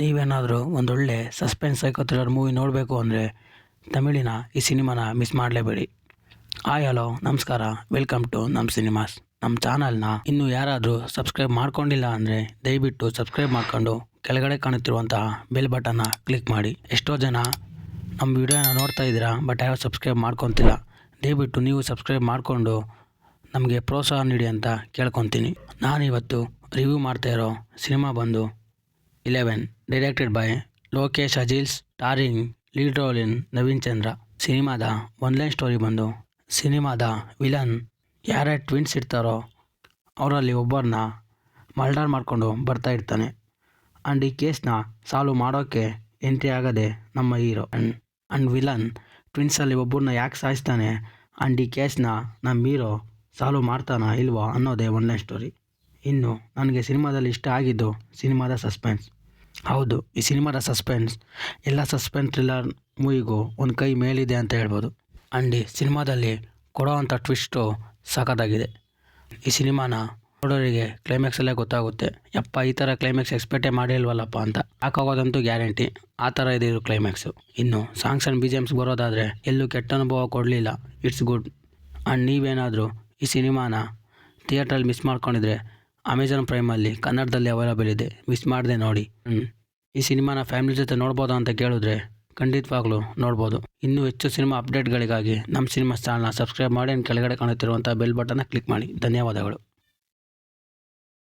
ನೀವೇನಾದರೂ ಒಂದೊಳ್ಳೆ suspense psycho thriller movie ನೋಡಬೇಕು ಅಂದರೆ ತಮಿಳಿನ ಈ ಸಿನಿಮಾನ ಮಿಸ್ ಮಾಡಲೇಬೇಡಿ. ಹಾಯ್ ಹಲೋ ನಮಸ್ಕಾರ, ವೆಲ್ಕಮ್ ಟು ನಮ್ಮ ಸಿನಿಮಾಸ್. ನಮ್ಮ ಚಾನಲ್ನ ಇನ್ನೂ ಯಾರಾದರೂ ಸಬ್ಸ್ಕ್ರೈಬ್ ಮಾಡ್ಕೊಂಡಿಲ್ಲ ಅಂದರೆ ದಯವಿಟ್ಟು ಸಬ್ಸ್ಕ್ರೈಬ್ ಮಾಡ್ಕೊಂಡು ಕೆಳಗಡೆ ಕಾಣುತ್ತಿರುವಂತಹ ಬೆಲ್ ಬಟನ್ನ ಕ್ಲಿಕ್ ಮಾಡಿ. ಎಷ್ಟೋ ಜನ ನಮ್ಮ ವಿಡಿಯೋನ ನೋಡ್ತಾ ಇದ್ದೀರಾ, ಬಟ್ ಯಾರು ಸಬ್ಸ್ಕ್ರೈಬ್ ಮಾಡ್ಕೊತಿಲ್ಲ. ದಯವಿಟ್ಟು ನೀವು ಸಬ್ಸ್ಕ್ರೈಬ್ ಮಾಡಿಕೊಂಡು ನಮಗೆ ಪ್ರೋತ್ಸಾಹ ನೀಡಿ ಅಂತ ಕೇಳ್ಕೊತೀನಿ. ನಾನಿವತ್ತು ರಿವ್ಯೂ ಮಾಡ್ತಾ ಇರೋ ಸಿನಿಮಾ ಬಂದು 11, directed by Lokesh Ajils, starring lead role in Naveen Chandra. ಸಿನಿಮಾದ ಒನ್ಲೈನ್ ಸ್ಟೋರಿ ಬಂದು, ಸಿನಿಮಾದ ವಿಲನ್ ಯಾರೇ ಟ್ವಿನ್ಸ್ ಇರ್ತಾರೋ ಅವರಲ್ಲಿ ಒಬ್ಬರನ್ನ ಮರ್ಡರ್ ಮಾಡಿಕೊಂಡು ಬರ್ತಾ ಇರ್ತಾನೆ. ಆ್ಯಂಡ್ ಈ ಕೇಸ್ನ ಸಾಲ್ವ್ ಮಾಡೋಕ್ಕೆ ಎಂಟ್ರಿ ಆಗದೆ ನಮ್ಮ ಹೀರೋ. ಆ್ಯಂಡ್ ವಿಲನ್ ಟ್ವಿನ್ಸಲ್ಲಿ ಒಬ್ಬರನ್ನ ಯಾಕೆ ಸಾಯಿಸ್ತಾನೆ ಆ್ಯಂಡ್ ಈ ಕೇಸ್ನ ನಮ್ಮ ಹೀರೋ ಸಾಲ್ವ್ ಮಾಡ್ತಾನಾ ಇಲ್ವೋ ಅನ್ನೋದೇ ಒನ್ಲೈನ್ ಸ್ಟೋರಿ. ಇನ್ನು ನನಗೆ ಸಿನಿಮಾದಲ್ಲಿ ಇಷ್ಟ ಆಗಿದ್ದು ಸಿನಿಮಾದ ಸಸ್ಪೆನ್ಸ್. ಹೌದು, ಈ ಸಿನಿಮಾದ ಸಸ್ಪೆನ್ಸ್ ಎಲ್ಲ ಸಸ್ಪೆನ್ಸ್ ಥ್ರಿಲ್ಲರ್ ಮೂವಿಗೂ ಒಂದು ಕೈ ಮೇಲಿದೆ ಅಂತ ಹೇಳ್ಬೋದು. ಆ್ಯಂಡ್ ಈ ಸಿನಿಮಾದಲ್ಲಿ ಕೊಡೋವಂಥ ಟ್ವಿಸ್ಟು ಸಖತ್ತಾಗಿದೆ. ಈ ಸಿನಿಮಾನ ನೋಡೋರಿಗೆ ಕ್ಲೈಮ್ಯಾಕ್ಸಲ್ಲೇ ಗೊತ್ತಾಗುತ್ತೆ, ಯಪ್ಪ ಈ ಥರ ಕ್ಲೈಮ್ಯಾಕ್ಸ್ ಎಕ್ಸ್ಪೆಕ್ಟೇ ಮಾಡಿಲ್ವಲ್ಲಪ್ಪ ಅಂತ. ಹಾಕೋಗೋದಂತೂ ಗ್ಯಾರಂಟಿ, ಆ ಥರ ಇದೆ ಇರೋ ಕ್ಲೈಮ್ಯಾಕ್ಸು. ಇನ್ನು ಸಾಂಗ್ಸ್ ಆ್ಯಂಡ್ BGMs ಬರೋದಾದರೆ ಎಲ್ಲೂ ಕೆಟ್ಟ ಅನುಭವ ಕೊಡಲಿಲ್ಲ, ಇಟ್ಸ್ ಗುಡ್. ಆ್ಯಂಡ್ ನೀವೇನಾದರೂ ಈ ಸಿನಿಮಾನ ಥಿಯೇಟ್ರಲ್ಲಿ ಮಿಸ್ ಮಾಡ್ಕೊಂಡಿದ್ರೆ ಅಮೆಜಾನ್ ಪ್ರೈಮಲ್ಲಿ ಕನ್ನಡದಲ್ಲಿ ಅವೈಲೇಬಲ್ ಇದೆ, ಮಿಸ್ ಮಾಡದೆ ನೋಡಿ. ಈ ಸಿನಿಮಾನ ಫ್ಯಾಮಿಲಿ ಜೊತೆ ನೋಡ್ಬೋದಾ ಅಂತ ಕೇಳಿದ್ರೆ ಖಂಡಿತವಾಗ್ಲೂ ನೋಡ್ಬೋದು. ಇನ್ನೂ ಹೆಚ್ಚು ಸಿನಿಮಾ ಅಪ್ಡೇಟ್ಗಳಿಗಾಗಿ ನಮ್ಮ ಸಿನಿಮಾ ಚಾನಲ್ನ ಸಬ್ಸ್ಕ್ರೈಬ್ ಮಾಡಿ, ಕೆಳಗಡೆ ಕಾಣುತ್ತಿರುವಂಥ ಬೆಲ್ ಬಟನ್ನ ಕ್ಲಿಕ್ ಮಾಡಿ. ಧನ್ಯವಾದಗಳು.